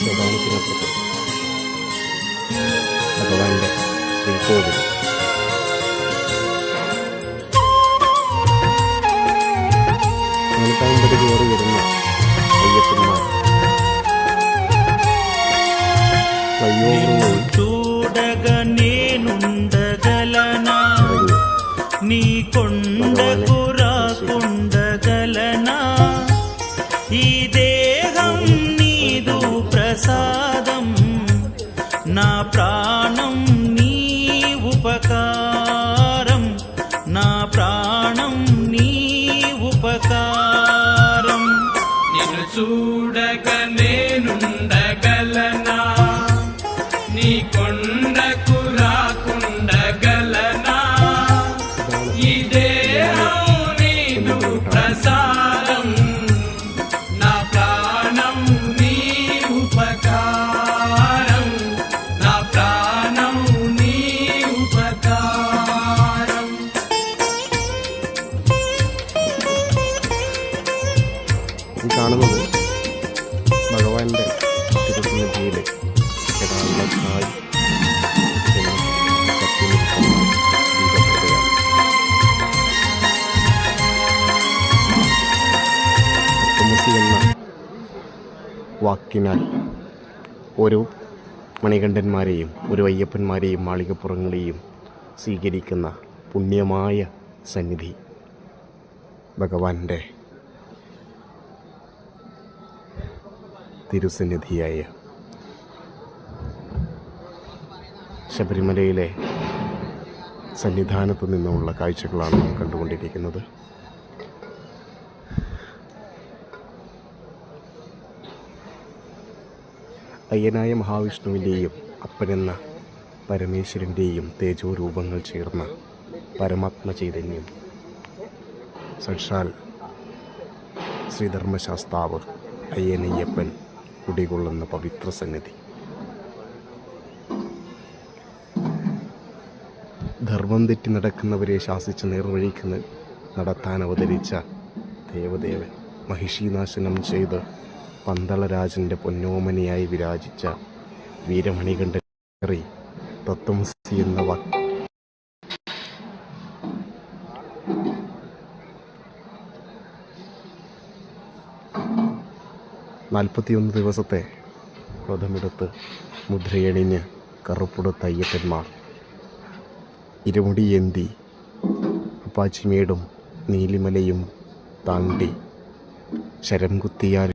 സോപാനത്തിനപ്പുറത്ത് ഭഗവാന്റെ ശ്രീകോവിൽ. മനക്കാമ്പടി കയറി വരുന്ന അയ്യപ്പന്മാർ చూడగనేనుండగలనా నీ కొండకు రాకుండగలనా ఈ దేహం నీదు ప్రసాదం నా ప్రాణం నీ ఉపకారం నా ప్రాణం నీ ఉపకారం నిన్ను చూడగనేనుండగలనా నీ కొండకు రాకుండగలనా ఈ దేహం నీదు ప్రసాదం నా ప్రాణం నీ ఉపకారం నా ప్రాణం నీ ఉపకారం. ഈ കാണുന്നത് ഭഗവാന്റെ തിരുസന്നിധിയിലെ യഥാർത്ഥമായി ദീപപ്രഭയാണ്. തത്വമസി എന്ന വാക്കിനാൽ ഓരോ മണികണ്ഠന്മാരെയും ഓരോ അയ്യപ്പന്മാരെയും മാളികപ്പുറങ്ങളെയും സ്വീകരിക്കുന്ന പുണ്യമായ സന്നിധി ഭഗവാന്റെ തിരുസന്നിധിയായ ശബരിമലയിലെ സന്നിധാനത്ത് നിന്നുമുള്ള കാഴ്ചകളാണ് നാം കണ്ടുകൊണ്ടിരിക്കുന്നത്. അയ്യനായ മഹാവിഷ്ണുവിൻ്റെയും അപ്പനെന്ന പരമേശ്വരൻ്റെയും തേജോരൂപങ്ങൾ ചേർന്ന പരമാത്മ ചൈതന്യം സാക്ഷാൽ ശ്രീധർമ്മശാസ്താവ് അയ്യനയ്യപ്പൻ കുടികൊള്ളുന്ന പവിത്ര സന്നിധി. ധർമ്മം തെറ്റി നടക്കുന്നവരെ ശാസിച്ച് നേർവഴിക്ക് നടത്താൻ അവതരിച്ച ദേവദേവൻ മഹിഷീനാശനം ചെയ്ത് പന്തളരാജൻ്റെ പൊന്നോമനയായി വിരാജിച്ച വീരമണികണ്ഠൻ തത്വമസി എന്ന വാക്ക് 41 ദിവസത്തെ വ്രതമെടുത്ത് മുദ്രയണിഞ്ഞ് കറുപ്പുടുത്ത അയ്യപ്പന്മാർ ഇരുമുടിയേന്തി അപ്പാച്ചിമേടും നീലിമലയും താണ്ടി ശരം കുത്തിയാൽ